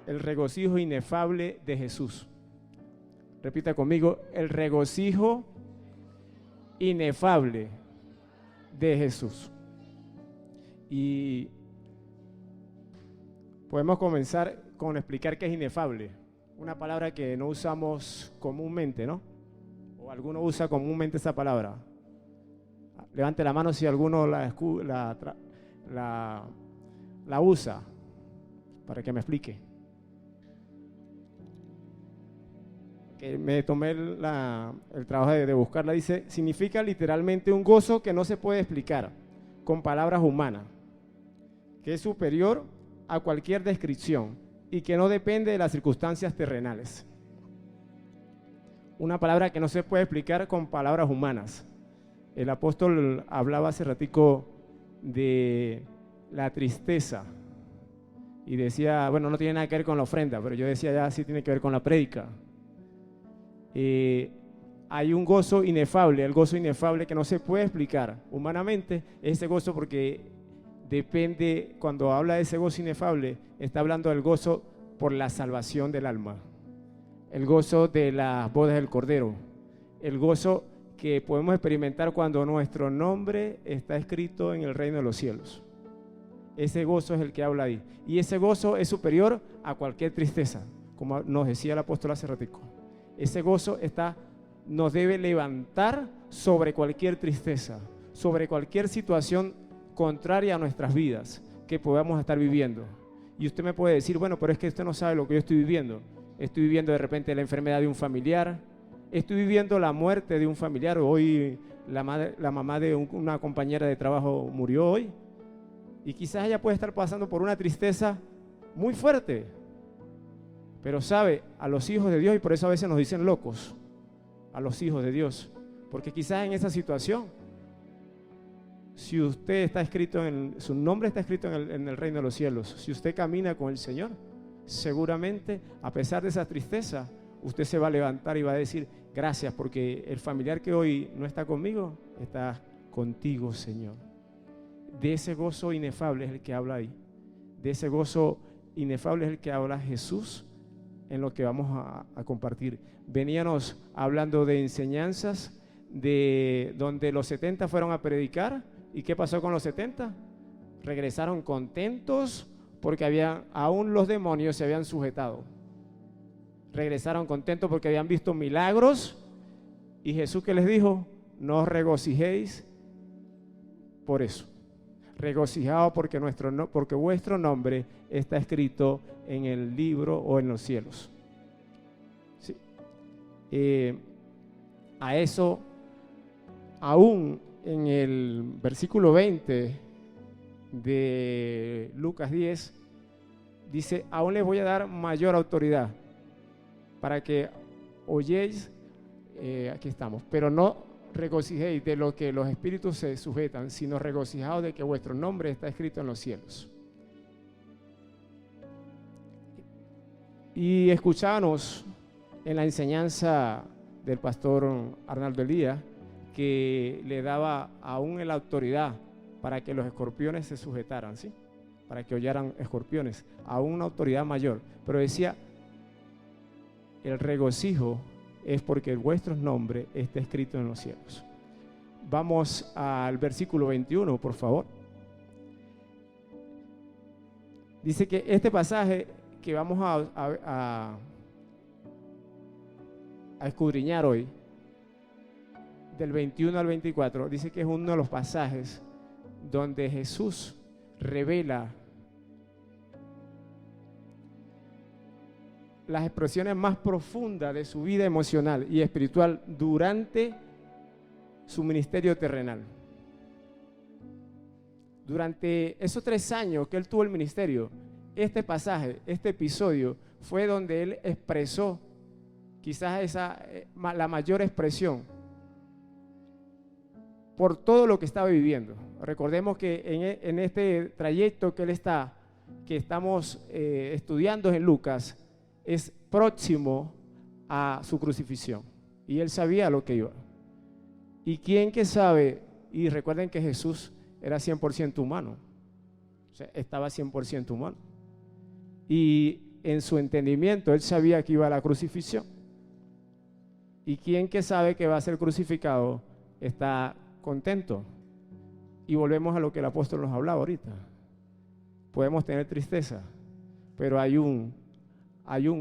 el regocijo inefable de Jesús. Repita conmigo, el regocijo inefable de Jesús. Y podemos comenzar con explicar qué es inefable. Una palabra que no usamos comúnmente, ¿no? O alguno usa comúnmente esa palabra. Levante la mano si alguno la usa, para que me explique. Que me tomé el trabajo de buscarla. Dice, significa literalmente un gozo que no se puede explicar con palabras humanas, que es superior a cualquier descripción y que no depende de las circunstancias terrenales. Una palabra que no se puede explicar con palabras humanas. El apóstol hablaba hace ratico de la tristeza y decía, bueno, no tiene nada que ver con la ofrenda, pero yo decía ya sí tiene que ver con la prédica. Hay un gozo inefable, el gozo inefable que no se puede explicar humanamente, ese gozo porque depende, cuando habla de ese gozo inefable, está hablando del gozo por la salvación del alma, el gozo de las bodas del Cordero, el gozo que podemos experimentar cuando nuestro nombre está escrito en el reino de los cielos. Ese gozo es el que habla ahí, y ese gozo es superior a cualquier tristeza, como nos decía el apóstol hace ratico. Ese gozo nos debe levantar sobre cualquier tristeza, sobre cualquier situación contraria a nuestras vidas que podamos estar viviendo. Y usted me puede decir, bueno, pero es que usted no sabe lo que yo estoy viviendo. Estoy viviendo de repente la enfermedad de un familiar, estoy viviendo la muerte de un familiar. Hoy la mamá de una compañera de trabajo murió hoy. Y quizás ella puede estar pasando por una tristeza muy fuerte. Pero sabe, a los hijos de Dios, y por eso a veces nos dicen locos, a los hijos de Dios, porque quizás en esa situación, si usted está escrito, su nombre está escrito en el reino de los cielos, si usted camina con el Señor, seguramente, a pesar de esa tristeza, usted se va a levantar y va a decir, gracias, porque el familiar que hoy no está conmigo, está contigo, Señor. De ese gozo inefable es el que habla ahí, de ese gozo inefable es el que habla Jesús en lo que vamos a compartir. Veníamos hablando de enseñanzas, de donde los 70 fueron a predicar. ¿Y qué pasó con los 70? Regresaron contentos porque aún los demonios se habían sujetado. Regresaron contentos porque habían visto milagros. Y Jesús, ¿qué les dijo? No os regocijéis por eso. Regocijaos porque vuestro nombre está escrito en el libro o en los cielos. Sí. A eso, aún en el versículo 20 de Lucas 10, dice, aún les voy a dar mayor autoridad para que oyéis, aquí estamos, pero no regocijéis de lo que los espíritus se sujetan, sino regocijaos de que vuestro nombre está escrito en los cielos. Y escuchábamos en la enseñanza del pastor Arnaldo Elías que le daba aún la autoridad para que los escorpiones se sujetaran, ¿sí? Para que hollaran escorpiones, aún una autoridad mayor. Pero decía, el regocijo es porque vuestro nombre está escrito en los cielos. Vamos al versículo 21, por favor. Dice que este pasaje que vamos a escudriñar hoy, del 21 al 24, dice que es uno de los pasajes donde Jesús revela las expresiones más profundas de su vida emocional y espiritual durante su ministerio terrenal. Durante esos 3 años que él tuvo el ministerio, este pasaje, este episodio, fue donde él expresó quizás la mayor expresión por todo lo que estaba viviendo. Recordemos que en este trayecto que estamos estudiando en Lucas, es próximo a su crucifixión. Y él sabía lo que iba. ¿Y quién que sabe? Y recuerden que Jesús era 100% humano. O sea, estaba 100% humano. Y en su entendimiento él sabía que iba a la crucifixión. Y quien que sabe que va a ser crucificado está contento. Y volvemos a lo que el apóstol nos hablaba ahorita. Podemos tener tristeza, pero hay un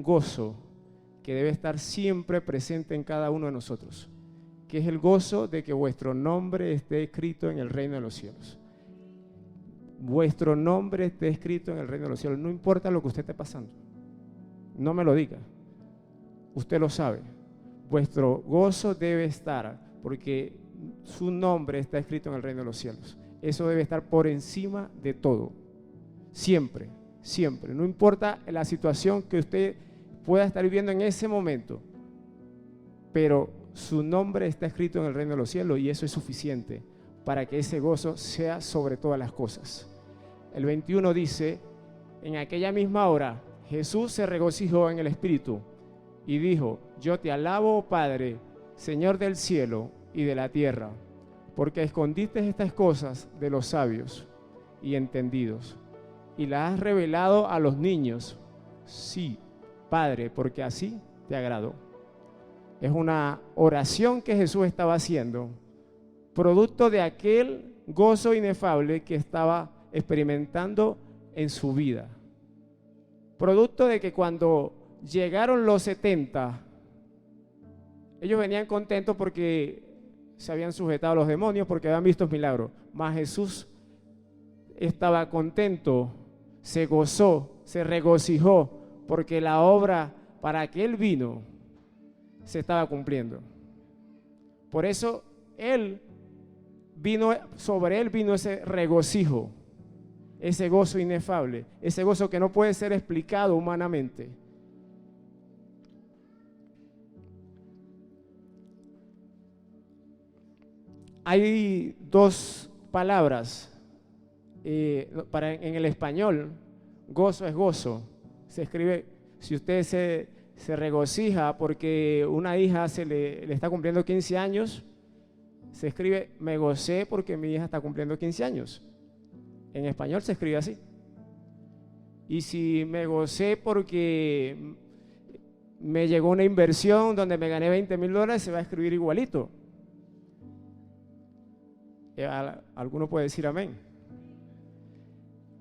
gozo que debe estar siempre presente en cada uno de nosotros, que es el gozo de que vuestro nombre esté escrito en el reino de los cielos. Vuestro nombre esté escrito en el reino de los cielos. No importa lo que usted esté pasando, no me lo diga, usted lo sabe. Vuestro gozo debe estar porque su nombre está escrito en el reino de los cielos. Eso debe estar por encima de todo, siempre, siempre. No importa la situación que usted pueda estar viviendo en ese momento, pero su nombre está escrito en el reino de los cielos y eso es suficiente para que ese gozo sea sobre todas las cosas. El 21 dice, en aquella misma hora Jesús se regocijó en el Espíritu y dijo, yo te alabo, Padre, Señor del cielo y de la tierra, porque escondiste estas cosas de los sabios y entendidos y las has revelado a los niños. Sí, Padre, porque así te agradó. Es una oración que Jesús estaba haciendo, producto de aquel gozo inefable que estaba experimentando en su vida. Producto de que cuando llegaron los 70, ellos venían contentos porque se habían sujetado a los demonios, porque habían visto milagros. Mas Jesús estaba contento, se gozó, se regocijó, porque la obra para que Él vino se estaba cumpliendo. Por eso sobre Él vino ese regocijo, ese gozo inefable, ese gozo que no puede ser explicado humanamente. Hay dos palabras en el español. Gozo es gozo. Se escribe, si usted se regocija porque una hija le está cumpliendo 15 años, se escribe, me gocé porque mi hija está cumpliendo 15 años. En español se escribe así. Y si me gocé porque me llegó una inversión donde me gané $20,000, se va a escribir igualito. Alguno puede decir amén.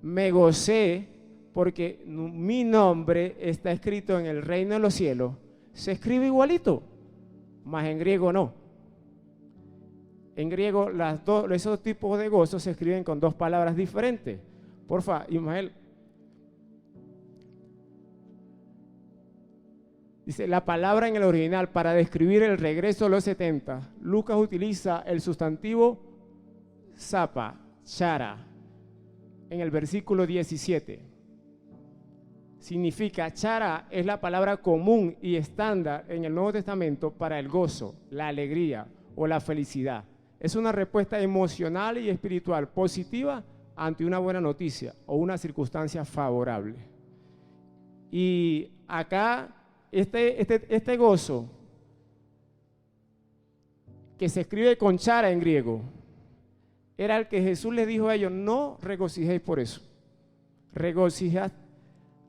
Me gocé porque mi nombre está escrito en el reino de los cielos. Se escribe igualito, mas en griego no. En griego esos tipos de gozo se escriben con dos palabras diferentes. Porfa, Ismael. Dice, la palabra en el original para describir el regreso de los 70, Lucas utiliza el sustantivo Sapa, Chara, en el versículo 17. Significa, Chara es la palabra común y estándar en el Nuevo Testamento para el gozo, la alegría o la felicidad. Es una respuesta emocional y espiritual positiva ante una buena noticia o una circunstancia favorable. Y acá, este gozo, que se escribe con Chara en griego, era el que Jesús les dijo a ellos, no regocijéis por eso.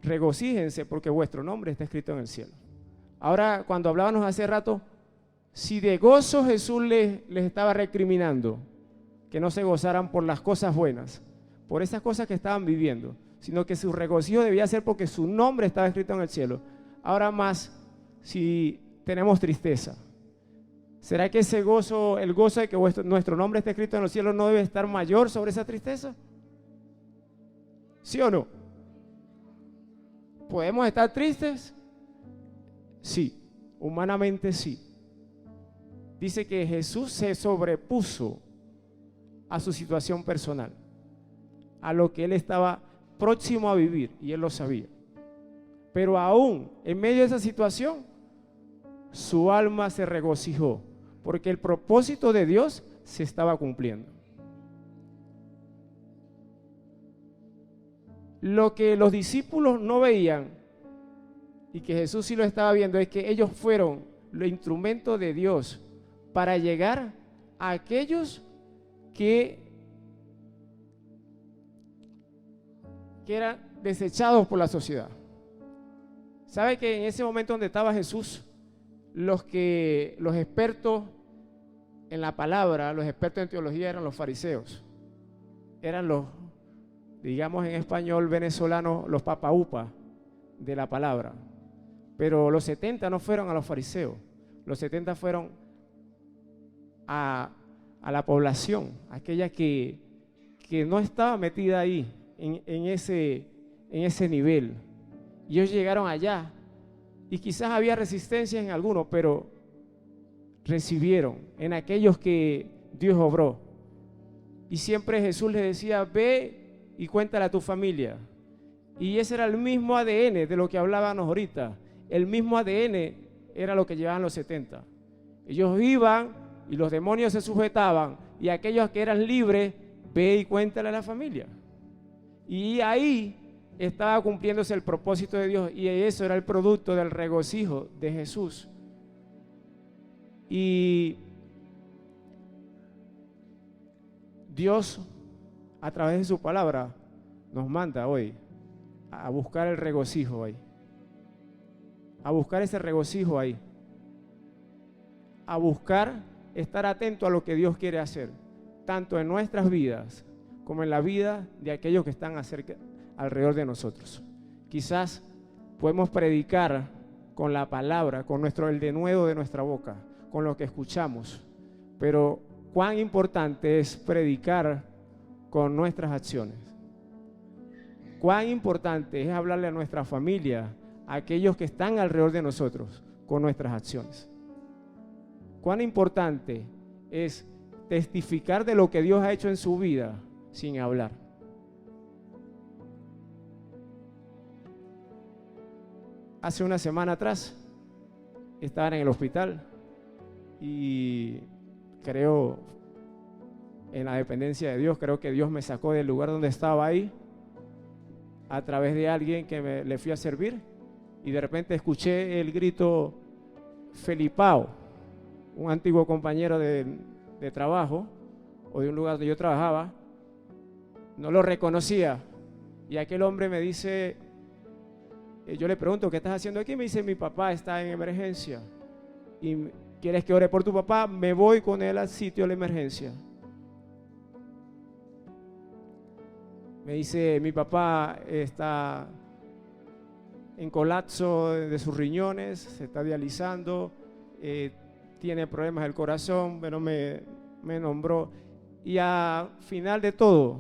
Regocíjense porque vuestro nombre está escrito en el cielo. Ahora, cuando hablábamos hace rato, si de gozo Jesús les estaba recriminando que no se gozaran por las cosas buenas, por esas cosas que estaban viviendo, sino que su regocijo debía ser porque su nombre estaba escrito en el cielo. Ahora más, si tenemos tristeza, ¿será que ese gozo, el gozo de que nuestro nombre está escrito en los cielos, no debe estar mayor sobre esa tristeza? ¿Sí o no? ¿Podemos estar tristes? Sí, humanamente sí. Dice que Jesús se sobrepuso a su situación personal, a lo que él estaba próximo a vivir, y él lo sabía. Pero aún en medio de esa situación, su alma se regocijó, porque el propósito de Dios se estaba cumpliendo. Lo que los discípulos no veían, y que Jesús sí lo estaba viendo, es que ellos fueron los instrumentos de Dios para llegar a aquellos que eran desechados por la sociedad. ¿Sabe que en ese momento donde estaba Jesús, los expertos en la palabra, los expertos en teología eran los fariseos? Eran los, digamos en español venezolano, los papaupa de la palabra. Pero los 70 no fueron a los fariseos, los 70 fueron a la población, aquella que no estaba metida ahí, en ese nivel. Y ellos llegaron allá y quizás había resistencia en algunos, pero recibieron en aquellos que Dios obró. Y siempre Jesús les decía: ve y cuéntale a tu familia. Y ese era el mismo ADN de lo que hablábamos ahorita. El mismo ADN era lo que llevaban los 70. Ellos iban y los demonios se sujetaban, y aquellos que eran libres, ve y cuéntale a la familia. Y ahí estaba cumpliéndose el propósito de Dios, y eso era el producto del regocijo de Jesús. Y Dios, a través de su palabra, nos manda hoy a buscar el regocijo ahí, a buscar ese regocijo ahí, a buscar estar atento a lo que Dios quiere hacer, tanto en nuestras vidas como en la vida de aquellos que están alrededor de nosotros. Quizás podemos predicar con la palabra, con el denuedo de nuestra boca, con lo que escuchamos, pero cuán importante es predicar con nuestras acciones. Cuán importante es hablarle a nuestra familia, a aquellos que están alrededor de nosotros, con nuestras acciones. Cuán importante es testificar de lo que Dios ha hecho en su vida sin hablar. Hace una semana atrás estaba en el hospital y creo en la dependencia de Dios, creo que Dios me sacó del lugar donde estaba ahí a través de alguien que le fui a servir, y de repente escuché el grito Felipao, un antiguo compañero de trabajo o de un lugar donde yo trabajaba. No lo reconocía, y aquel hombre me dice, yo le pregunto: ¿qué estás haciendo aquí? Me dice: mi papá está en emergencia y ¿quieres que ore por tu papá? Me voy con él al sitio de la emergencia. Me dice: mi papá está en colapso de sus riñones, se está dializando, tiene problemas del corazón, pero me nombró, y al final de todo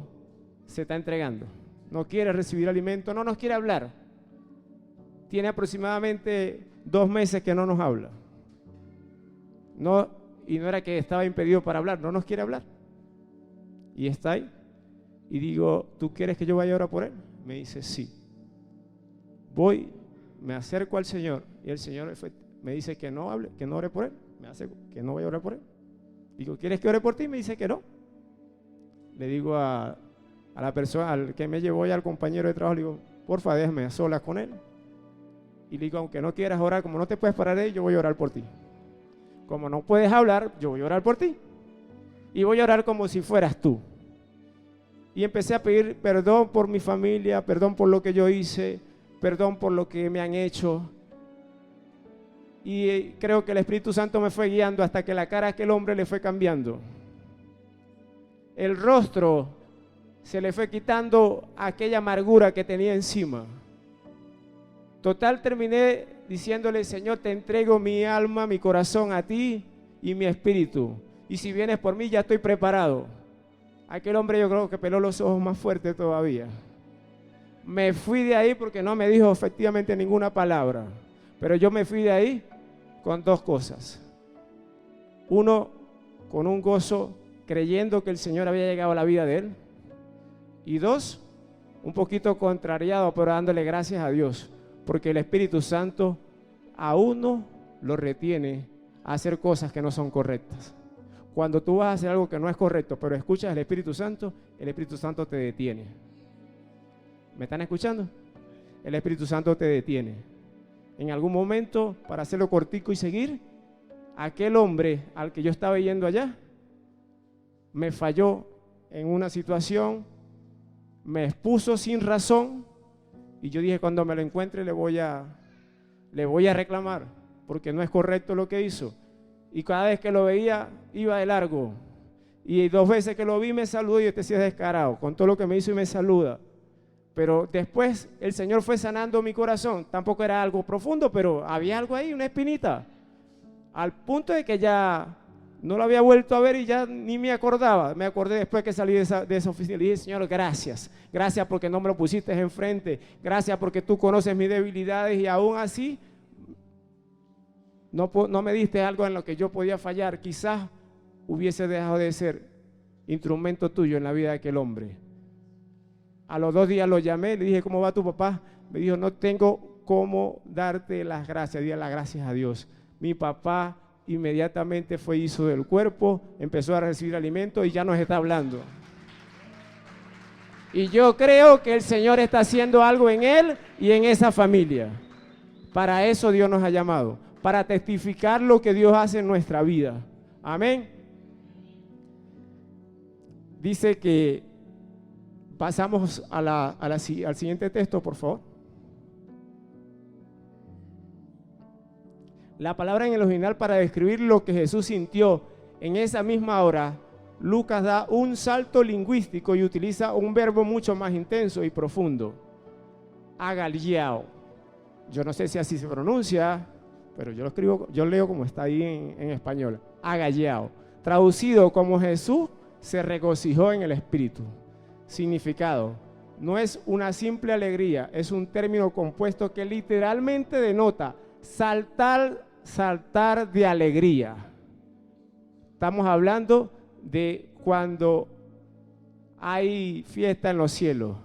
se está entregando. No quiere recibir alimento, no nos quiere hablar. Tiene aproximadamente 2 meses que no nos habla. Y no era que estaba impedido para hablar, no nos quiere hablar. Y está ahí. Y digo: ¿tú quieres que yo vaya a orar por él? Me dice: sí. Voy, me acerco al Señor, y el Señor me dice que no hable, que no ore por él. Me hace que no vaya a orar por él. Digo: ¿quieres que ore por ti? Me dice que no. Le digo a la persona, al que me llevó, y al compañero de trabajo, le digo: porfa, déjame a solas con él. Y le digo: aunque no quieras orar, como no te puedes parar de ahí, yo voy a orar por ti. Como no puedes hablar, yo voy a orar por ti. Y voy a orar como si fueras tú. Y empecé a pedir perdón por mi familia, perdón por lo que yo hice, perdón por lo que me han hecho. Y creo que el Espíritu Santo me fue guiando hasta que la cara a aquel hombre le fue cambiando. El rostro se le fue quitando aquella amargura que tenía encima. Total, terminé diciéndole: Señor, te entrego mi alma, mi corazón a ti y mi espíritu. Y si vienes por mí, ya estoy preparado. Aquel hombre, yo creo que peló los ojos más fuerte todavía. Me fui de ahí porque no me dijo efectivamente ninguna palabra. Pero yo me fui de ahí con 2 cosas. Uno, con un gozo, creyendo que el Señor había llegado a la vida de él. Y 2, un poquito contrariado, pero dándole gracias a Dios, porque el Espíritu Santo a uno lo retiene a hacer cosas que no son correctas. Cuando tú vas a hacer algo que no es correcto, pero escuchas al Espíritu Santo, el Espíritu Santo te detiene. ¿Me están escuchando? El Espíritu Santo te detiene. En algún momento, para hacerlo cortico y seguir, aquel hombre al que yo estaba yendo allá, me falló en una situación, me expuso sin razón, y yo dije: cuando me lo encuentre le voy a le voy a reclamar porque no es correcto lo que hizo. Y cada vez que lo veía, iba de largo. Y 2 veces que lo vi me saludó y este sí es descarado, con todo lo que me hizo y me saluda. Pero después el Señor fue sanando mi corazón. Tampoco era algo profundo, pero había algo ahí, una espinita. Al punto de que ya no lo había vuelto a ver y ya ni me acordaba. Me acordé después que salí de esa oficina. Le dije, Señor, gracias. Gracias porque no me lo pusiste enfrente. Gracias porque tú conoces mis debilidades y aún así no me diste algo en lo que yo podía fallar. Quizás hubiese dejado de ser instrumento tuyo en la vida de aquel hombre. A los 2 días lo llamé, le dije, ¿cómo va tu papá? Me dijo, no tengo cómo darte las gracias. Di las gracias a Dios. Mi papá inmediatamente fue, hizo del cuerpo, empezó a recibir alimento y ya nos está hablando. Y yo creo que el Señor está haciendo algo en él y en esa familia. Para eso Dios nos ha llamado, para testificar lo que Dios hace en nuestra vida. Amén. Dice que pasamos al siguiente texto, por favor. La palabra en el original para describir lo que Jesús sintió en esa misma hora, Lucas da un salto lingüístico y utiliza un verbo mucho más intenso y profundo. Agaliao. Yo no sé si así se pronuncia, pero yo leo como está ahí en español. Agaliao. Traducido como Jesús se regocijó en el Espíritu. Significado: no es una simple alegría, es un término compuesto que literalmente denota saltar de alegría. Estamos hablando de cuando hay fiesta en los cielos.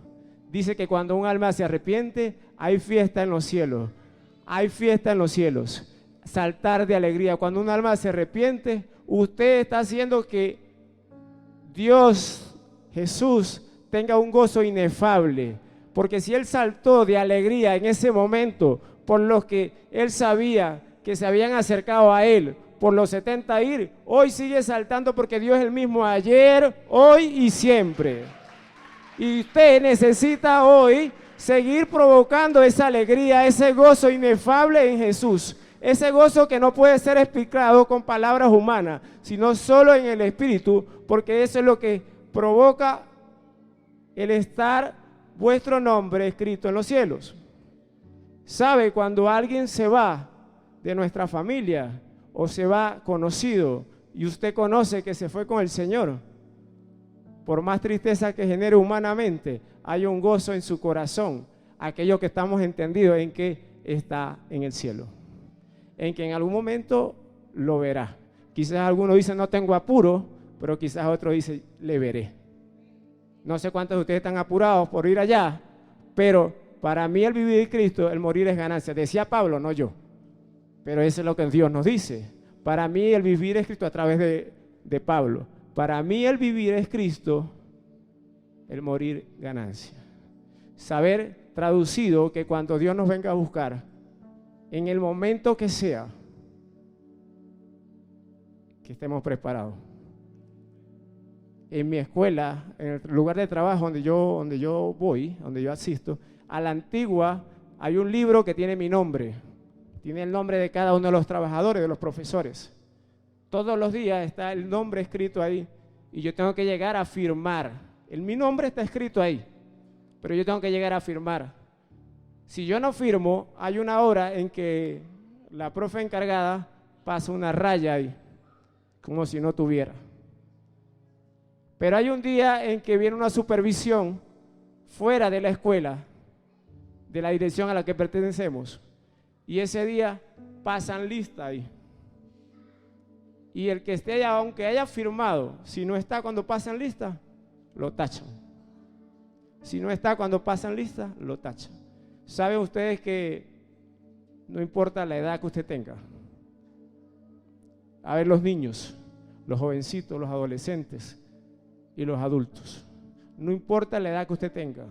Dice que cuando un alma se arrepiente, hay fiesta en los cielos. Hay fiesta en los cielos. Saltar de alegría. Cuando un alma se arrepiente, usted está haciendo que Dios, Jesús, tenga un gozo inefable. Porque si Él saltó de alegría en ese momento por los que Él sabía que se habían acercado a Él, por los 70 ir, hoy sigue saltando porque Dios es el mismo ayer, hoy y siempre. Y usted necesita hoy seguir provocando esa alegría, ese gozo inefable en Jesús. Ese gozo que no puede ser explicado con palabras humanas, sino solo en el Espíritu, porque eso es lo que provoca el estar vuestro nombre escrito en los cielos. ¿Sabe? Cuando alguien se va de nuestra familia o se va conocido y usted conoce que se fue con el Señor, por más tristeza que genere humanamente, hay un gozo en su corazón, aquello que estamos entendidos en que está en el cielo, en que en algún momento lo verá. Quizás alguno dice no tengo apuro, pero quizás otro dice le veré. No sé cuántos de ustedes están apurados por ir allá, pero para mí el vivir de Cristo, el morir es ganancia. Decía Pablo, no yo, pero eso es lo que Dios nos dice. Para mí el vivir es Cristo a través de Pablo. Para mí el vivir es Cristo, el morir ganancia. Saber traducido que cuando Dios nos venga a buscar, en el momento que sea, que estemos preparados. En mi escuela, en el lugar de trabajo donde yo voy, donde yo asisto, a la antigua hay un libro que tiene mi nombre, tiene el nombre de cada uno de los trabajadores, de los profesores. Todos los días está el nombre escrito ahí y yo tengo que llegar a firmar. Mi nombre está escrito ahí, pero yo tengo que llegar a firmar. Si yo no firmo, hay una hora en que la profe encargada pasa una raya ahí, como si no tuviera. Pero hay un día en que viene una supervisión fuera de la escuela, de la dirección a la que pertenecemos, y ese día pasan lista ahí. Y el que esté allá, aunque haya firmado, si no está cuando pasan lista, lo tachan. Si no está cuando pasan lista, lo tachan. ¿Saben ustedes que no importa la edad que usted tenga? A ver, los niños, los jovencitos, los adolescentes y los adultos. No importa la edad que usted tenga.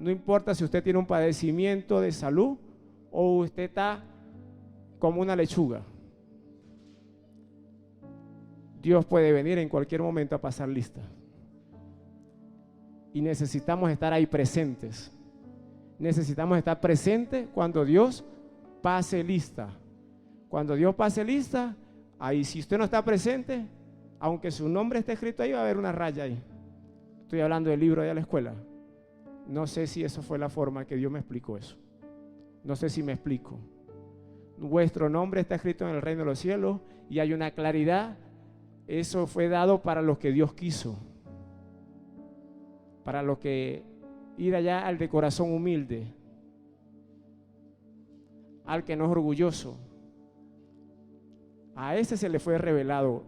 No importa si usted tiene un padecimiento de salud o usted está como una lechuga. Dios puede venir en cualquier momento a pasar lista. Y necesitamos estar ahí presentes. Necesitamos estar presentes cuando Dios pase lista. Cuando Dios pase lista, ahí si usted no está presente, aunque su nombre esté escrito ahí, va a haber una raya ahí. Estoy hablando del libro de la escuela. No sé si eso fue la forma que Dios me explicó eso. No sé si me explico. Vuestro nombre está escrito en el reino de los cielos y hay una claridad. Eso fue dado para los que Dios quiso. Para los que ir allá al de corazón humilde, al que no es orgulloso. A ese se le fue revelado.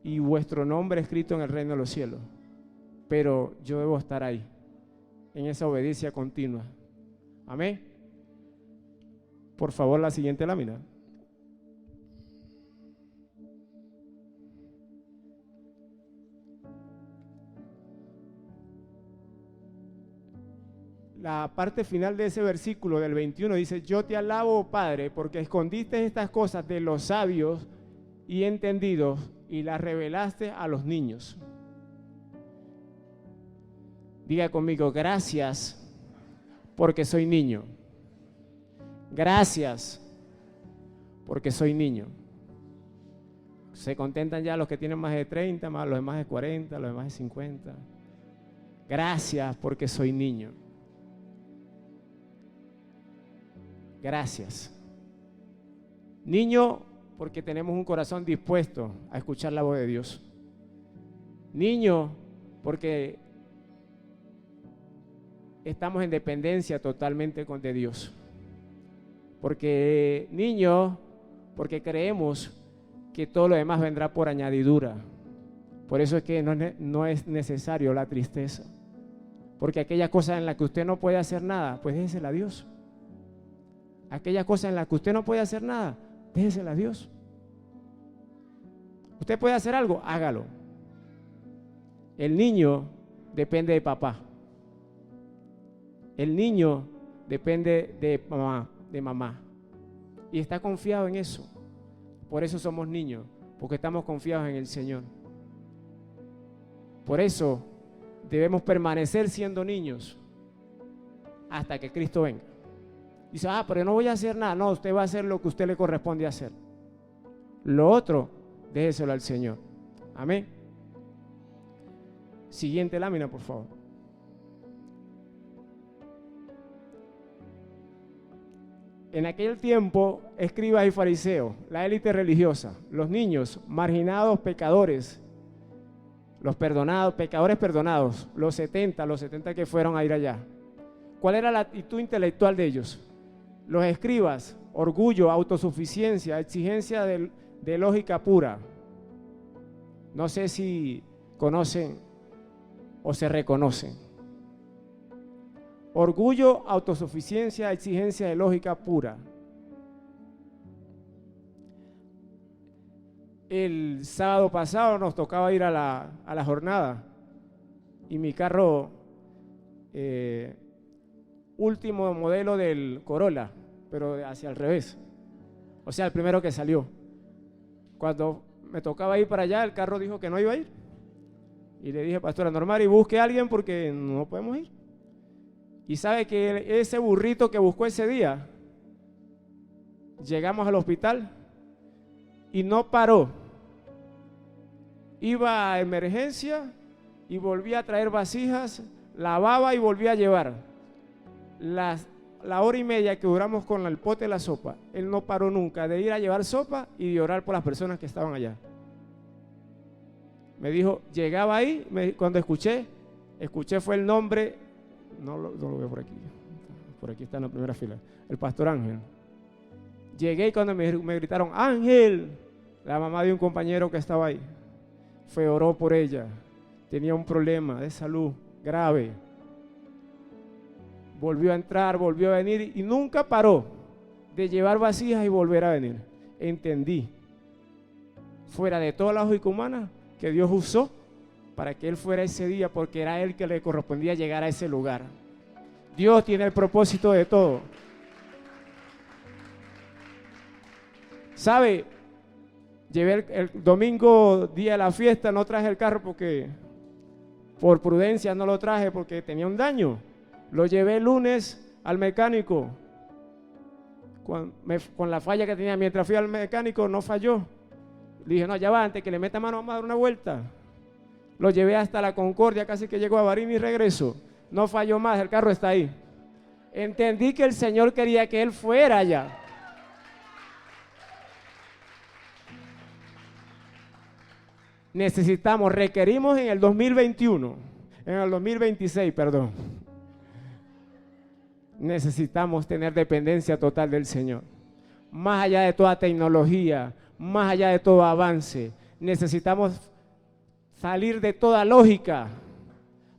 Y vuestro nombre escrito en el reino de los cielos. Pero yo debo estar ahí, en esa obediencia continua. Amén. Por favor, la siguiente lámina. La parte final de ese versículo del 21 dice: yo te alabo, Padre, porque escondiste estas cosas de los sabios y entendidos y las revelaste a los niños. Diga conmigo: gracias porque soy niño. Gracias porque soy niño. Se contentan ya los que tienen más de 30, más los de más de 40, los de más de 50. Gracias porque soy niño. Gracias. Niño porque tenemos un corazón dispuesto a escuchar la voz de Dios. Niño porque estamos en dependencia totalmente de Dios. Porque niño, porque creemos que todo lo demás vendrá por añadidura. Por eso es que no es necesario la tristeza. Porque aquella cosa en la que usted no puede hacer nada, pues déjesela a Dios. Aquella cosa en la que usted no puede hacer nada, déjesela a Dios. Usted puede hacer algo, hágalo. El niño depende de papá. El niño depende de mamá. Y está confiado en eso. Por eso somos niños, porque estamos confiados en el Señor. Por eso debemos permanecer siendo niños hasta que Cristo venga. Dice: pero no voy a hacer nada. No, usted va a hacer lo que a usted le corresponde hacer. Lo otro, déjeselo al Señor. Amén. Siguiente lámina, por favor. En aquel tiempo, escribas y fariseos, la élite religiosa, los niños, marginados, pecadores, los perdonados, pecadores perdonados, los 70 que fueron a ir allá. ¿Cuál era la actitud intelectual de ellos? Los escribas, orgullo, autosuficiencia, exigencia de lógica pura. No sé si conocen o se reconocen. Orgullo, autosuficiencia, exigencia de lógica pura. El sábado pasado nos tocaba ir a la jornada y mi carro, último modelo del Corolla, pero hacia el revés, o sea, el primero que salió. Cuando me tocaba ir para allá, el carro dijo que no iba a ir y le dije: pastora Normari, busque a alguien porque no podemos ir. Y sabe que ese burrito que buscó ese día, llegamos al hospital y no paró. Iba a emergencia y volvía a traer vasijas, lavaba y volvía a llevar. La hora y media que duramos con el pote de la sopa, él no paró nunca de ir a llevar sopa y de orar por las personas que estaban allá. Me dijo, llegaba ahí, cuando escuché fue el nombre. No lo veo por aquí está en la primera fila, el pastor Ángel. Llegué y cuando me gritaron: Ángel, la mamá de un compañero que estaba ahí, oró por ella, tenía un problema de salud grave, volvió a entrar, volvió a venir y nunca paró de llevar vasijas y volver a venir. Entendí, fuera de toda la lógica humana, que Dios usó para que él fuera ese día, porque era él que le correspondía llegar a ese lugar. Dios tiene el propósito de todo. ¿Sabe? Llevé el domingo, día de la fiesta, no traje el carro porque por prudencia no lo traje porque tenía un daño. Lo llevé el lunes al mecánico. Con la falla que tenía, mientras fui al mecánico no falló. Le dije, no, ya va, antes que le meta mano vamos a dar una vuelta. Lo llevé hasta la Concordia, casi que llegó a Barín y regreso. No falló más, el carro está ahí. Entendí que el Señor quería que él fuera allá. Requerimos en el 2021, en el 2026, perdón. Necesitamos tener dependencia total del Señor. Más allá de toda tecnología, más allá de todo avance, necesitamos salir de toda lógica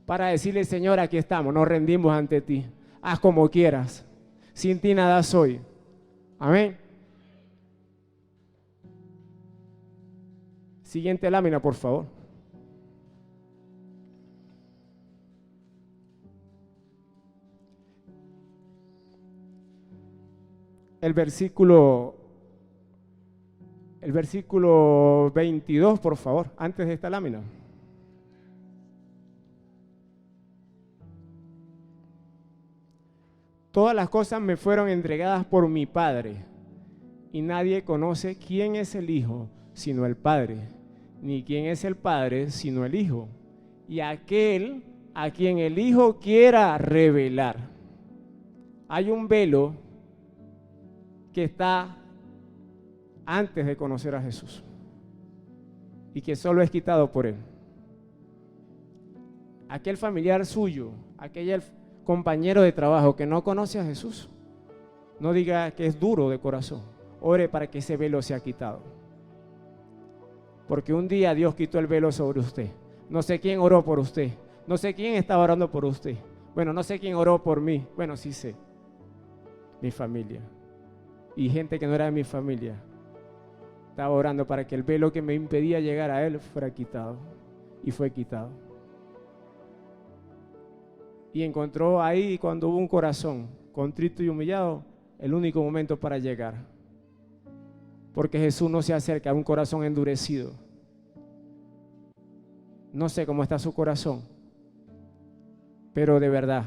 para decirle, Señor, aquí estamos, nos rendimos ante ti. Haz como quieras. Sin ti nada soy. Amén. Siguiente lámina, por favor. El versículo 22, por favor, antes de esta lámina. Todas las cosas me fueron entregadas por mi Padre, y nadie conoce quién es el Hijo sino el Padre, ni quién es el Padre sino el Hijo, y aquel a quien el Hijo quiera revelar. Hay un velo que está antes de conocer a Jesús y que solo es quitado por Él. Aquel familiar suyo, aquel compañero de trabajo que no conoce a Jesús, no diga que es duro de corazón. Ore para que ese velo sea quitado, porque un día Dios quitó el velo sobre usted. No sé quién oró por usted, no sé quién estaba orando por usted. Bueno, no sé quién oró por mí. Bueno, sí sé, mi familia y gente que no era de mi familia estaba orando para que el velo que me impedía llegar a Él fuera quitado, y fue quitado. Y encontró ahí, cuando hubo un corazón contrito y humillado, el único momento para llegar. Porque Jesús no se acerca a un corazón endurecido. No sé cómo está su corazón, pero de verdad,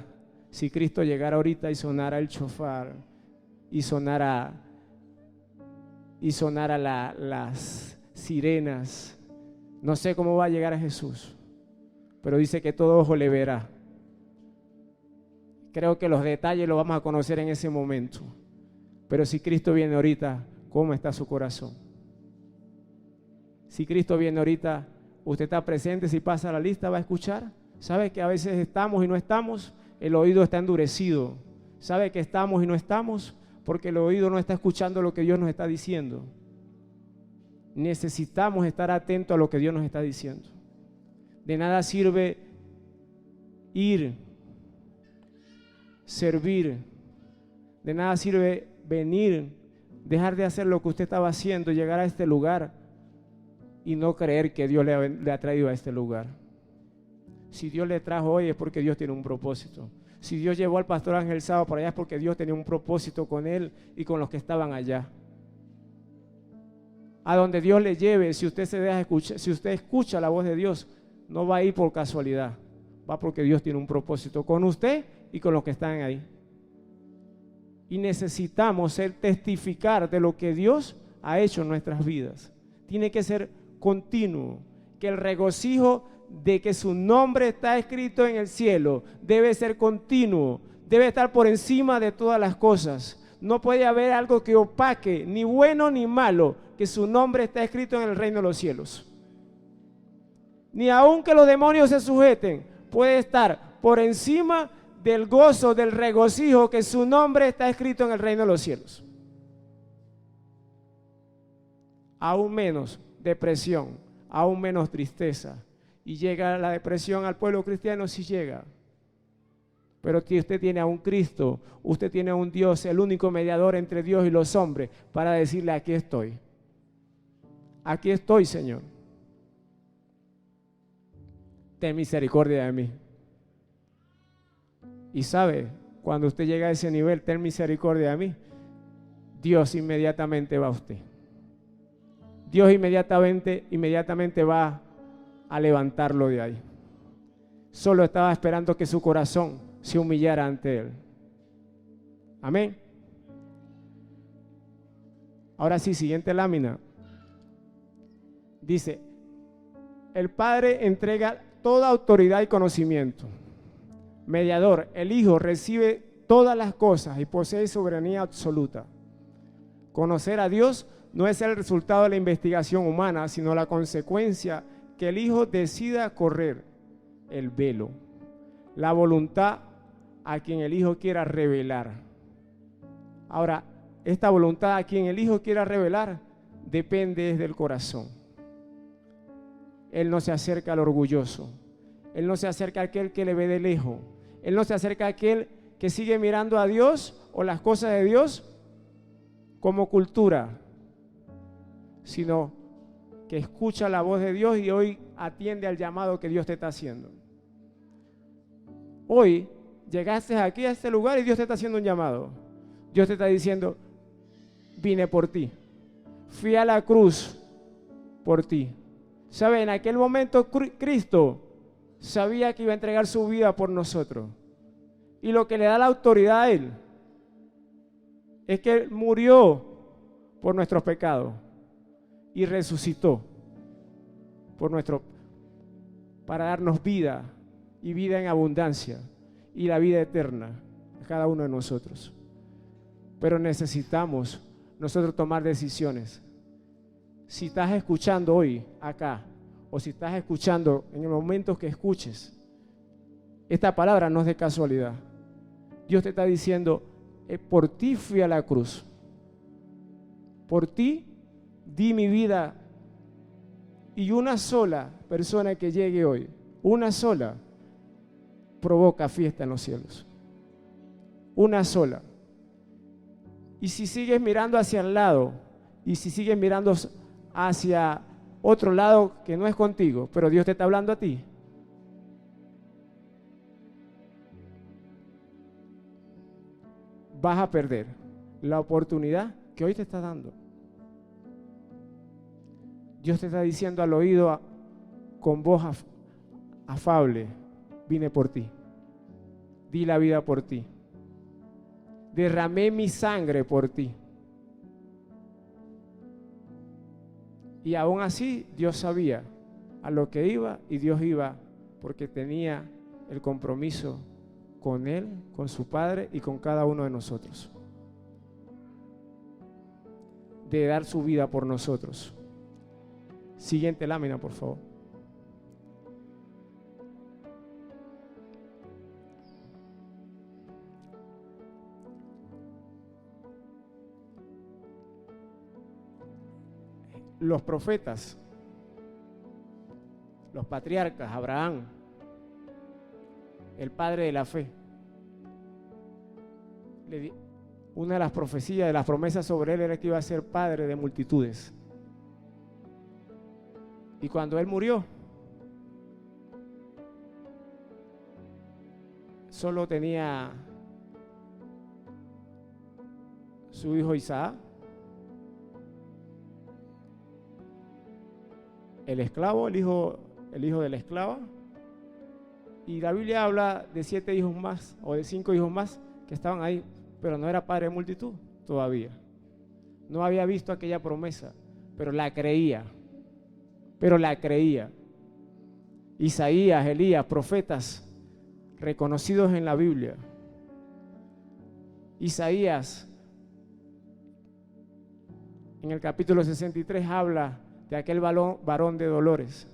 si Cristo llegara ahorita y sonara el shofar y sonara las sirenas, no sé cómo va a llegar a Jesús, pero dice que todo ojo le verá. Creo que los detalles los vamos a conocer en ese momento. Pero si Cristo viene ahorita, ¿cómo está su corazón? Si Cristo viene ahorita, usted está presente, si pasa la lista va a escuchar. ¿Sabe que a veces estamos y no estamos? El oído está endurecido. ¿Sabe que estamos y no estamos? Porque el oído no está escuchando lo que Dios nos está diciendo. Necesitamos estar atentos a lo que Dios nos está diciendo. De nada sirve ir, servir, de nada sirve venir, dejar de hacer lo que usted estaba haciendo, llegar a este lugar y no creer que Dios le ha traído a este lugar. Si Dios le trajo hoy es porque Dios tiene un propósito. Si Dios llevó al pastor Ángel Sábado por allá es porque Dios tenía un propósito con él y con los que estaban allá. A donde Dios le lleve, si usted se deja escuchar, si usted escucha la voz de Dios, no va a ir por casualidad, va porque Dios tiene un propósito con usted y con los que están ahí. Y necesitamos testificar de lo que Dios ha hecho en nuestras vidas. Tiene que ser continuo, que el regocijo de que su nombre está escrito en el cielo debe ser continuo, debe estar por encima de todas las cosas. No puede haber algo que opaque, ni bueno ni malo, que su nombre está escrito en el reino de los cielos. Ni aun que los demonios se sujeten, puede estar por encima del gozo, del regocijo, que su nombre está escrito en el reino de los cielos. Aún menos depresión, aún menos tristeza. Y llega la depresión al pueblo cristiano, sí llega. Pero si usted tiene a un Cristo, usted tiene a un Dios, el único mediador entre Dios y los hombres, para decirle: aquí estoy. Aquí estoy, Señor. Ten misericordia de mí. Y sabe, cuando usted llega a ese nivel, ten misericordia de mí, Dios inmediatamente va a usted. Dios inmediatamente va a levantarlo de ahí. Solo estaba esperando que su corazón se humillara ante Él. Amén. Ahora sí, siguiente lámina. Dice, el Padre entrega toda autoridad y conocimiento. Mediador, el Hijo recibe todas las cosas y posee soberanía absoluta. Conocer a Dios no es el resultado de la investigación humana, sino la consecuencia que el Hijo decida correr el velo, la voluntad a quien el Hijo quiera revelar. Ahora, esta voluntad a quien el Hijo quiera revelar depende del corazón. Él no se acerca al orgulloso, Él no se acerca a aquel que le ve de lejos, Él no se acerca a aquel que sigue mirando a Dios o las cosas de Dios como cultura, sino que escucha la voz de Dios y hoy atiende al llamado que Dios te está haciendo. Hoy llegaste aquí a este lugar y Dios te está haciendo un llamado. Dios te está diciendo, vine por ti, fui a la cruz por ti. ¿Sabe? En aquel momento Cristo sabía que iba a entregar su vida por nosotros. Y lo que le da la autoridad a Él es que Él murió por nuestros pecados y resucitó para darnos vida y vida en abundancia y la vida eterna a cada uno de nosotros. Pero necesitamos nosotros tomar decisiones. Si estás escuchando hoy acá o si estás escuchando en el momento que escuches, esta palabra no es de casualidad. Dios te está diciendo, por ti fui a la cruz, por ti di mi vida, y una sola persona que llegue hoy, una sola, provoca fiesta en los cielos. Una sola. Y si sigues mirando hacia el lado, y si sigues mirando hacia otro lado que no es contigo, pero Dios te está hablando a ti, vas a perder la oportunidad que hoy te está dando. Dios te está diciendo al oído con voz afable, vine por ti, di la vida por ti, derramé mi sangre por ti. Y aún así Dios sabía a lo que iba, y Dios iba porque tenía el compromiso con Él, con su Padre y con cada uno de nosotros, de dar su vida por nosotros. Siguiente lámina, por favor. Los profetas, los patriarcas, Abraham, el padre de la fe, una de las profecías, de las promesas sobre él era que iba a ser padre de multitudes. Y cuando él murió, solo tenía su hijo Isaac, el esclavo, el hijo de la esclava, y la Biblia habla de 7 hijos más o de 5 hijos más que estaban ahí, pero no era padre de multitud todavía. No había visto aquella promesa, pero la creía. Isaías, Elías, profetas reconocidos en la Biblia. Isaías, en el capítulo 63, habla de aquel varón de dolores,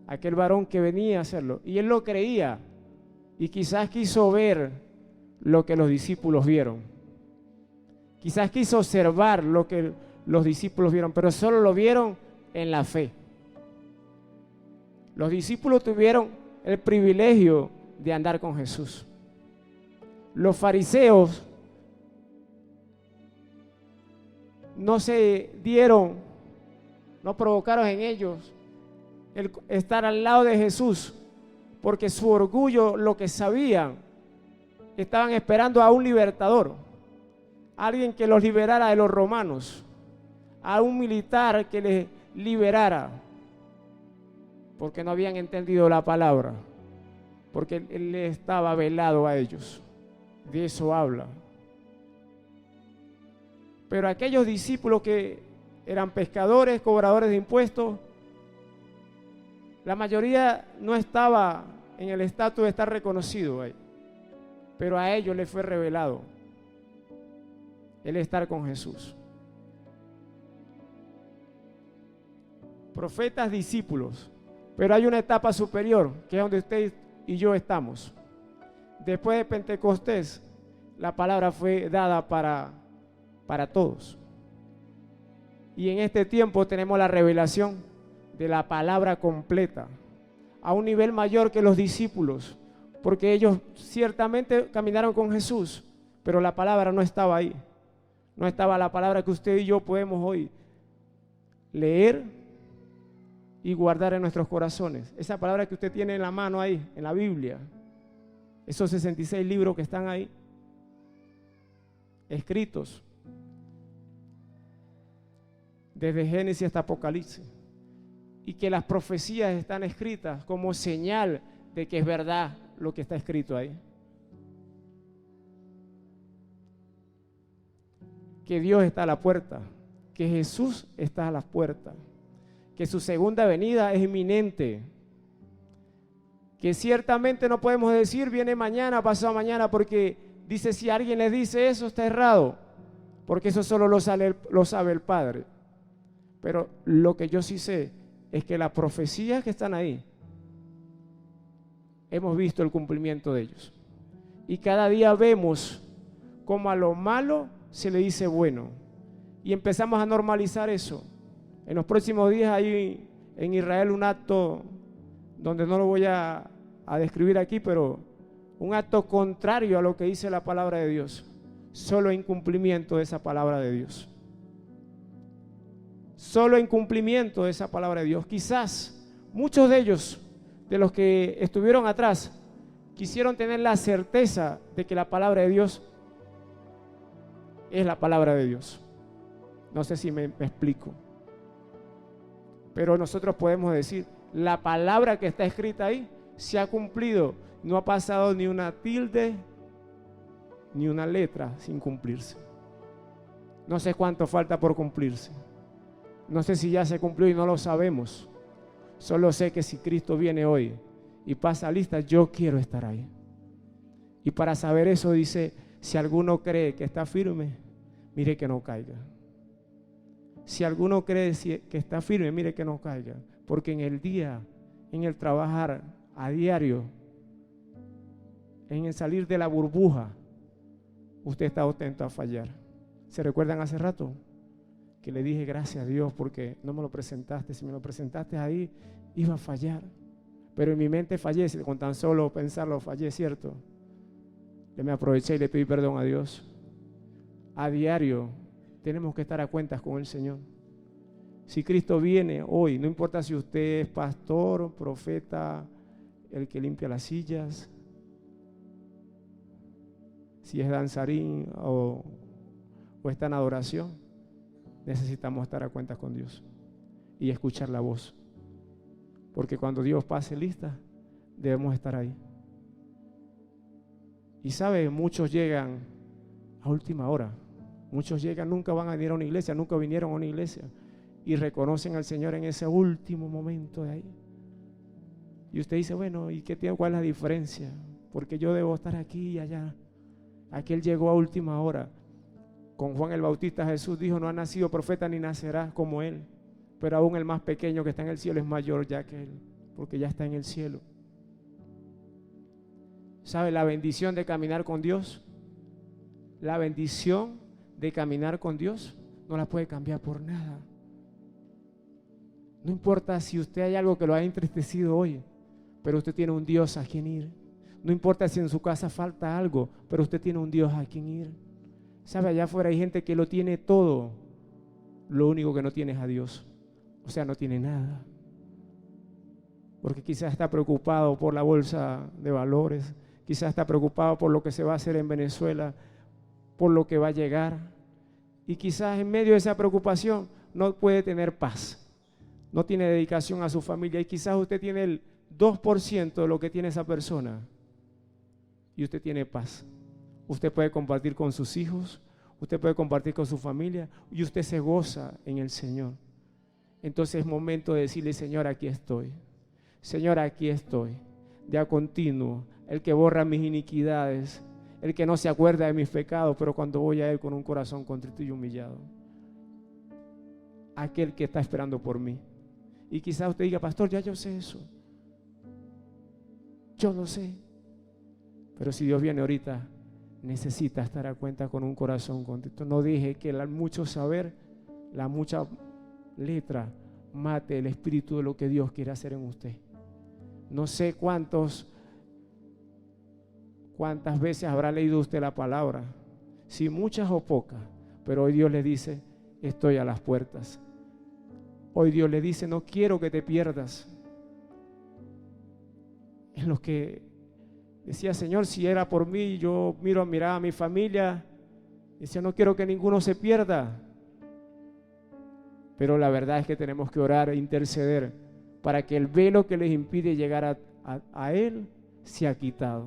aquel varón que venía a hacerlo, y él lo creía, y quizás quiso ver lo que los discípulos vieron, quizás quiso observar lo que los discípulos vieron, pero solo lo vieron en la fe. Los discípulos tuvieron el privilegio de andar con Jesús. Los fariseos no provocaron en ellos el estar al lado de Jesús, porque su orgullo, lo que sabían, estaban esperando a un libertador, alguien que los liberara de los romanos, a un militar que les liberara, porque no habían entendido la palabra, porque él estaba velado a ellos. De eso habla. Pero aquellos discípulos que eran pescadores, cobradores de impuestos, la mayoría no estaba en el estatus de estar reconocido ahí, pero a ellos les fue revelado el estar con Jesús. Profetas, discípulos, pero hay una etapa superior, que es donde usted y yo estamos. Después de Pentecostés, la palabra fue dada para todos. Y en este tiempo tenemos la revelación de la palabra completa, a un nivel mayor que los discípulos, porque ellos ciertamente caminaron con Jesús, pero la palabra no estaba ahí. No estaba la palabra que usted y yo podemos hoy leer y guardar en nuestros corazones. Esa palabra que usted tiene en la mano ahí, en la Biblia, esos 66 libros que están ahí, escritos, desde Génesis hasta Apocalipsis, y que las profecías están escritas como señal de que es verdad lo que está escrito ahí. Que Dios está a la puerta, que Jesús está a la puerta, que su segunda venida es inminente, que ciertamente no podemos decir viene mañana, pasado mañana, porque dice, si alguien les dice eso está errado, porque eso solo lo sabe el Padre. Pero lo que yo sí sé es que las profecías que están ahí, hemos visto el cumplimiento de ellos. Y cada día vemos cómo a lo malo se le dice bueno. Y empezamos a normalizar eso. En los próximos días hay en Israel un acto donde no lo voy a describir aquí, pero un acto contrario a lo que dice la palabra de Dios. Solo incumplimiento de esa palabra de Dios. Solo incumplimiento de esa palabra de Dios. Quizás muchos de ellos, de los que estuvieron atrás, quisieron tener la certeza de que la palabra de Dios es la palabra de Dios. No sé si me explico. Pero nosotros podemos decir, la palabra que está escrita ahí se ha cumplido. No ha pasado ni una tilde, ni una letra sin cumplirse. No sé cuánto falta por cumplirse. No sé si ya se cumplió y no lo sabemos. Solo sé que si Cristo viene hoy y pasa lista, yo quiero estar ahí. Y para saber eso dice, si alguno cree que está firme, mire que no caiga. Si alguno cree que está firme, mire que no caiga. Porque en el día, en el trabajar a diario, en el salir de la burbuja, usted está atento a fallar. ¿Se recuerdan hace rato? Que le dije gracias a Dios porque no me lo presentaste. Si me lo presentaste ahí, iba a fallar. Pero en mi mente fallé, con tan solo pensarlo fallé, ¿cierto? Le me aproveché y le pedí perdón a Dios. A diario tenemos que estar a cuentas con el Señor. Si Cristo viene hoy, no importa si usted es pastor, profeta, el que limpia las sillas, si es danzarín o está en adoración, necesitamos estar a cuentas con Dios y escuchar la voz. Porque cuando Dios pase lista, debemos estar ahí. Y sabe, muchos llegan a última hora. Muchos llegan, nunca van a venir a una iglesia, nunca vinieron a una iglesia y reconocen al Señor en ese último momento de ahí. Y usted dice, bueno, ¿y cuál es la diferencia? Porque yo debo estar aquí y allá. Aquel llegó a última hora. Con Juan el Bautista Jesús dijo, no ha nacido profeta ni nacerá como él, pero aún el más pequeño que está en el cielo es mayor ya que él, porque ya está en el cielo. ¿Sabe la bendición de caminar con Dios? La bendición de caminar con Dios no la puede cambiar por nada. No importa si usted hay algo que lo ha entristecido hoy, pero usted tiene un Dios a quien ir. No importa si en su casa falta algo, pero usted tiene un Dios a quien ir. ¿Sabe? Allá afuera hay gente que lo tiene todo, lo único que no tiene es a Dios. O sea, no tiene nada. Porque quizás está preocupado por la bolsa de valores, quizás está preocupado por lo que se va a hacer en Venezuela, por lo que va a llegar. Y quizás en medio de esa preocupación no puede tener paz. No tiene dedicación a su familia y quizás usted tiene el 2% de lo que tiene esa persona y usted tiene paz. Usted puede compartir con sus hijos, usted puede compartir con su familia y usted se goza en el Señor. Entonces es momento de decirle, Señor, aquí estoy. Señor, aquí estoy. De a continuo, el que borra mis iniquidades, el que no se acuerda de mis pecados, pero cuando voy a Él con un corazón contrito y humillado. Aquel que está esperando por mí. Y quizás usted diga, pastor, ya yo sé eso. Yo lo sé. Pero si Dios viene ahorita, necesita estar a cuenta con un corazón contrito. No deje que el mucho saber, la mucha letra, mate el espíritu de lo que Dios quiere hacer en usted. No sé cuántas veces habrá leído usted la palabra, si muchas o pocas, pero hoy Dios le dice, estoy a las puertas. Hoy Dios le dice, no quiero que te pierdas. En los que decía, Señor, si era por mí, yo miraba a mi familia, decía, no quiero que ninguno se pierda. Pero la verdad es que tenemos que orar e interceder para que el velo que les impide llegar a Él sea quitado.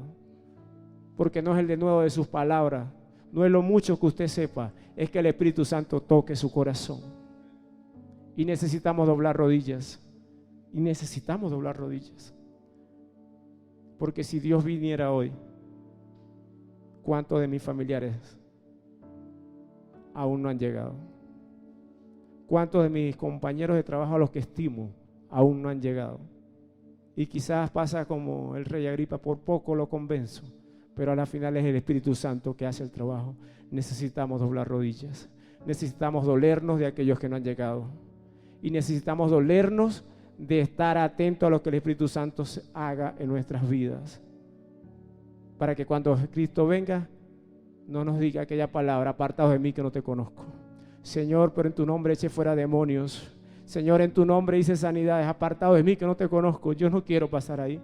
Porque no es el denuedo de sus palabras, no es lo mucho que usted sepa, es que el Espíritu Santo toque su corazón. Y necesitamos doblar rodillas. Y necesitamos doblar rodillas. Porque si Dios viniera hoy, ¿cuántos de mis familiares aún no han llegado? ¿Cuántos de mis compañeros de trabajo a los que estimo aún no han llegado? Y quizás pasa como el rey Agripa, por poco lo convenzo, pero a la final es el Espíritu Santo que hace el trabajo. Necesitamos doblar rodillas, necesitamos dolernos de aquellos que no han llegado y necesitamos dolernos de estar atentos a lo que el Espíritu Santo haga en nuestras vidas, para que cuando Cristo venga no nos diga aquella palabra, apartados de mí que no te conozco. Señor, pero en tu nombre eche fuera demonios. Señor, en tu nombre hice sanidades, apartado de mí que no te conozco. Yo no quiero pasar ahí.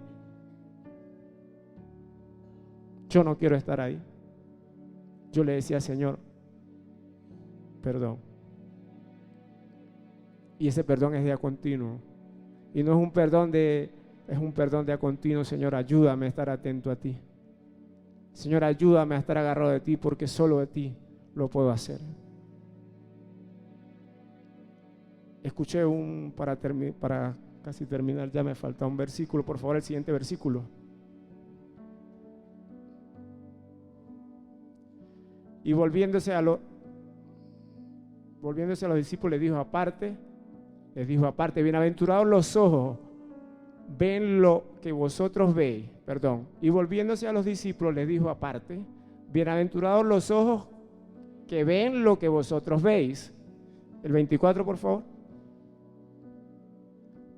Yo no quiero estar ahí. Yo le decía, Señor, perdón. Y ese perdón es de a continuo. Y no es un perdón es un perdón de a continuo. Señor, ayúdame a estar atento a ti. Señor, ayúdame a estar agarrado de ti, porque solo de ti lo puedo hacer. Escuché para casi terminar, ya me falta un versículo, por favor, el siguiente versículo. Y volviéndose a los discípulos, les dijo aparte, bienaventurados los ojos, ven lo que vosotros veis, y volviéndose a los discípulos les dijo aparte, bienaventurados los ojos que ven lo que vosotros veis. El 24, por favor.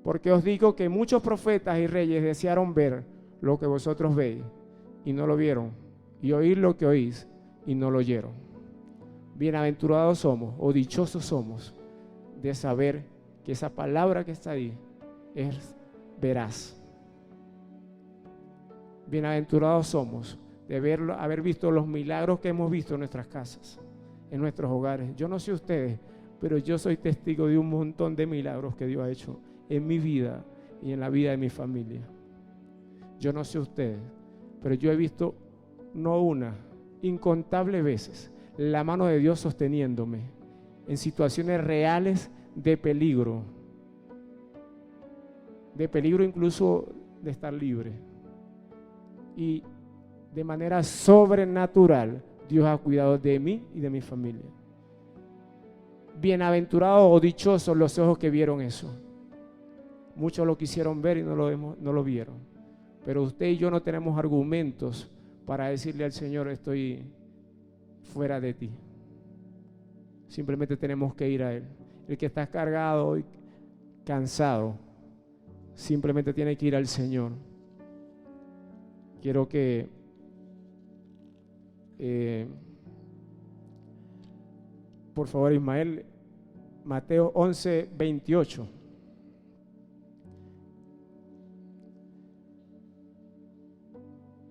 Porque os digo que muchos profetas y reyes desearon ver lo que vosotros veis y no lo vieron, y oír lo que oís y no lo oyeron. Bienaventurados somos, o dichosos somos, de saber que esa palabra que está ahí es veraz. Bienaventurados somos de haber visto los milagros que hemos visto en nuestras casas, en nuestros hogares. Yo no sé ustedes, pero yo soy testigo de un montón de milagros que Dios ha hecho en mi vida y en la vida de mi familia. Yo no sé ustedes, pero yo he visto no una, incontables veces la mano de Dios sosteniéndome en situaciones reales de peligro incluso de estar libre. Y de manera sobrenatural Dios ha cuidado de mí y de mi familia. Bienaventurados o dichosos los ojos que vieron eso. Muchos lo quisieron ver y no lo vieron. Pero usted y yo no tenemos argumentos para decirle al Señor, estoy fuera de ti. Simplemente tenemos que ir a Él. El que está cargado y cansado, simplemente tiene que ir al Señor. Quiero que por favor, Ismael, Mateo 11, 28.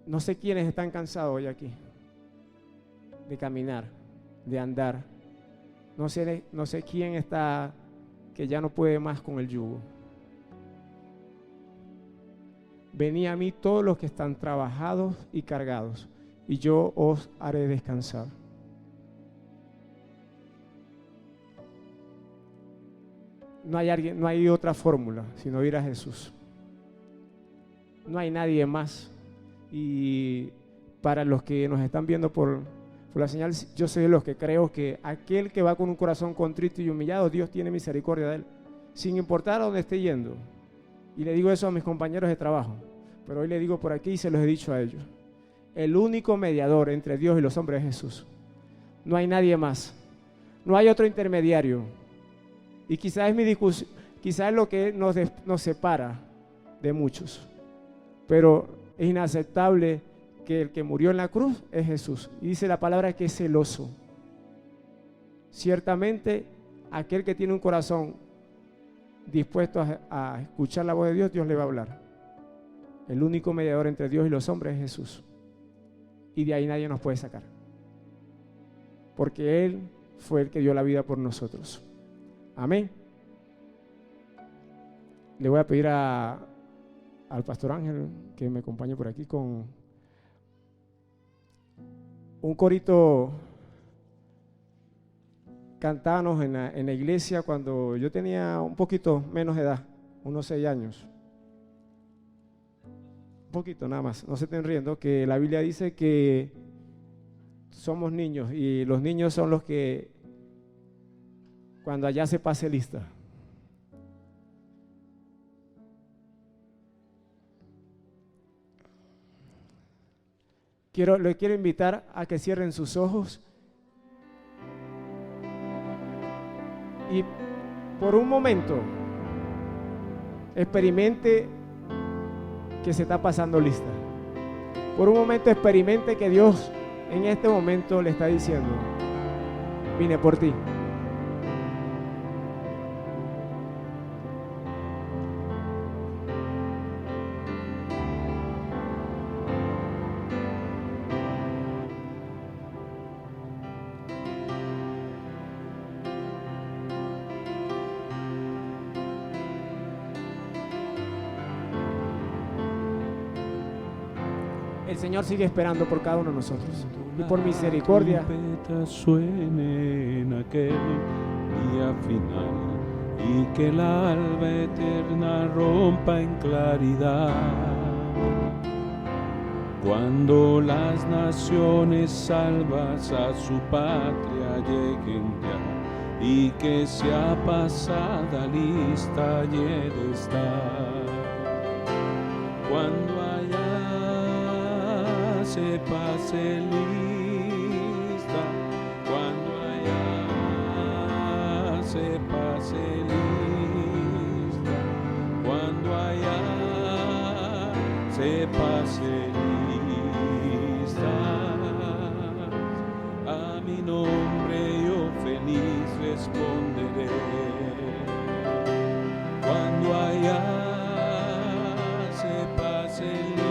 No sé quiénes están cansados hoy aquí de caminar, de andar. No sé quién está que ya no puede más con el yugo. Venid a mí todos los que están trabajados y cargados, y yo os haré descansar. no hay otra fórmula sino ir a Jesús. No hay nadie más. Y para los que nos están viendo por la señal, yo soy de los que creo que aquel que va con un corazón contrito y humillado, Dios tiene misericordia de él, sin importar a dónde esté yendo. Y le digo eso a mis compañeros de trabajo, pero hoy le digo por aquí y se los he dicho a ellos. El único mediador entre Dios y los hombres es Jesús. No hay nadie más. No hay otro intermediario. Y quizás es mi discusión, quizás es lo que nos separa de muchos. Pero es inaceptable que el que murió en la cruz es Jesús. Y dice la palabra que es celoso. Ciertamente, aquel que tiene un corazón dispuesto a escuchar la voz de Dios, Dios le va a hablar. El único mediador entre Dios y los hombres es Jesús. Y de ahí nadie nos puede sacar. Porque Él fue el que dio la vida por nosotros. Amén. Le voy a pedir al pastor Ángel que me acompañe por aquí con un corito. Cantábamos en la iglesia cuando yo tenía un poquito menos de edad, unos 6 años. Un poquito nada más, no se estén riendo, que la Biblia dice que somos niños y los niños son los que cuando allá se pase lista. Le quiero invitar a que cierren sus ojos y por un momento experimente que se está pasando lista. Por un momento experimente que Dios en este momento le está diciendo: vine por ti. El Señor sigue esperando por cada uno de nosotros y por misericordia. Suene en aquel día final y que el alba eterna rompa en claridad. Cuando las naciones salvas a su patria lleguen ya y que sea pasada lista ayer está. Cuando se pase lista, cuando allá se pase lista, cuando allá se pase lista, a mi nombre yo feliz responderé. Cuando allá se pase lista,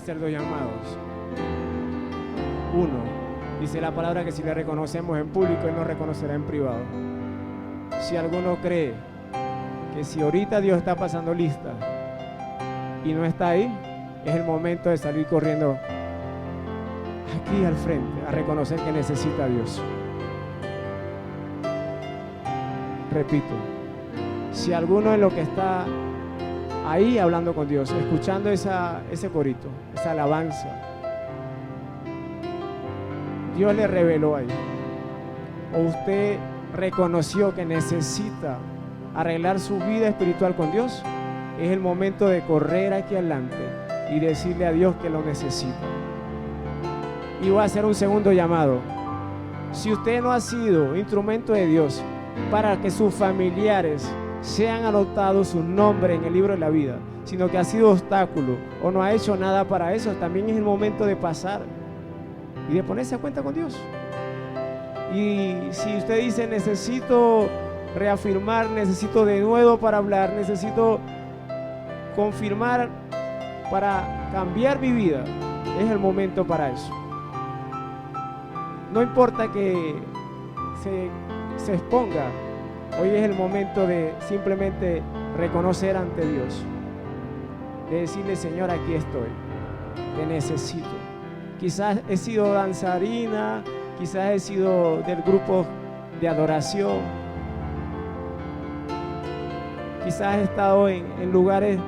hacer 2 llamados. 1, dice la palabra que si le reconocemos en público, Él nos reconocerá en privado. Si alguno cree que si ahorita Dios está pasando lista y no está ahí, es el momento de salir corriendo aquí al frente a reconocer que necesita a Dios. Repito, si alguno en lo que está ahí hablando con Dios, escuchando ese corito, esa alabanza, Dios le reveló ahí, o usted reconoció que necesita arreglar su vida espiritual con Dios, es el momento de correr aquí adelante y decirle a Dios que lo necesita. Y voy a hacer un segundo llamado. Si usted no ha sido instrumento de Dios para que sus familiares sean anotados sus nombres en el libro de la vida, sino que ha sido obstáculo o no ha hecho nada para eso, también es el momento de pasar y de ponerse a cuenta con Dios. Y si usted dice, necesito reafirmar, necesito de nuevo para hablar, necesito confirmar para cambiar mi vida, es el momento para eso. No importa que se exponga, hoy es el momento de simplemente reconocer ante Dios, de decirle, Señor, aquí estoy, te necesito. Quizás he sido danzarina, quizás he sido del grupo de adoración, quizás he estado en lugares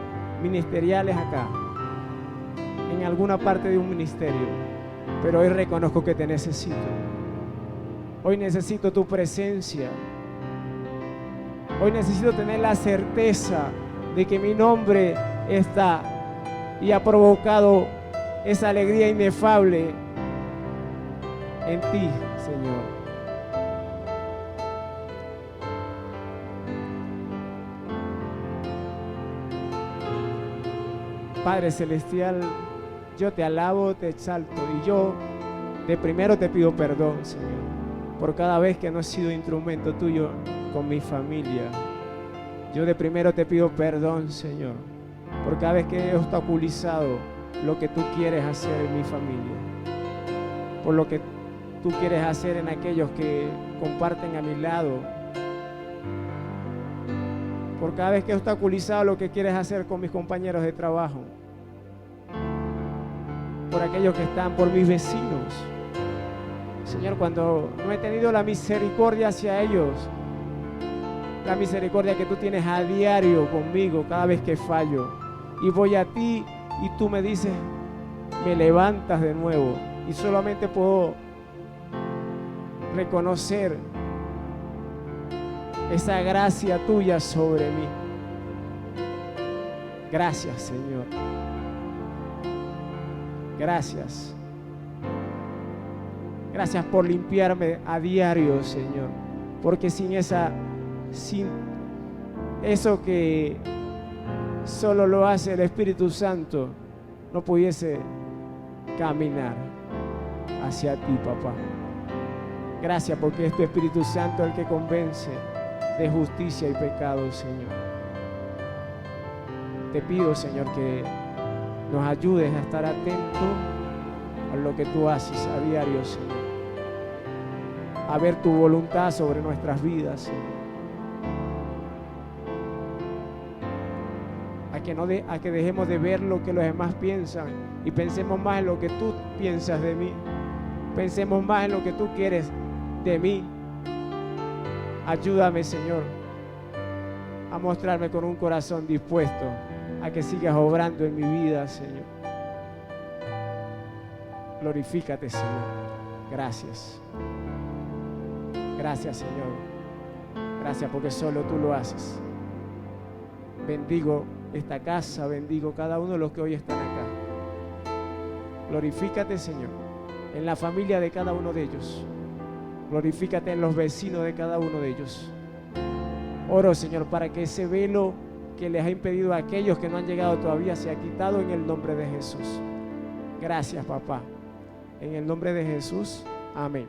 ministeriales acá, en alguna parte de un ministerio, pero hoy reconozco que te necesito. Hoy necesito tu presencia. Hoy necesito tener la certeza de que mi nombre está y ha provocado esa alegría inefable en ti, Señor. Padre Celestial, yo te alabo, te exalto y yo de primero te pido perdón, Señor, por cada vez que no he sido instrumento tuyo con mi familia. Yo de primero te pido perdón, Señor, por cada vez que he obstaculizado lo que tú quieres hacer en mi familia, por lo que tú quieres hacer en aquellos que comparten a mi lado, por cada vez que he obstaculizado lo que quieres hacer con mis compañeros de trabajo, por aquellos que están, por mis vecinos. Señor, cuando no he tenido la misericordia hacia ellos, la misericordia que tú tienes a diario conmigo cada vez que fallo, y voy a ti y tú me dices, me levantas de nuevo, y solamente puedo reconocer esa gracia tuya sobre mí. Gracias, Señor. Gracias. Gracias por limpiarme a diario, Señor, porque sin eso que solo lo hace el Espíritu Santo, no pudiese caminar hacia ti, papá. Gracias porque es tu Espíritu Santo el que convence de justicia y pecado, Señor. Te pido, Señor, que nos ayudes a estar atentos a lo que tú haces a diario, Señor, a ver tu voluntad sobre nuestras vidas, Señor. A que dejemos de ver lo que los demás piensan y pensemos más en lo que tú piensas de mí. Pensemos más en lo que tú quieres de mí. Ayúdame, Señor, a mostrarme con un corazón dispuesto a que sigas obrando en mi vida, Señor. Glorifícate, Señor. Gracias. Gracias, Señor. Gracias porque solo tú lo haces. Bendigo esta casa, bendigo cada uno de los que hoy están acá. Glorifícate, Señor, en la familia de cada uno de ellos. Glorifícate en los vecinos de cada uno de ellos. Oro, Señor, para que ese velo que les ha impedido a aquellos que no han llegado todavía sea quitado en el nombre de Jesús. Gracias, papá. En el nombre de Jesús. Amén.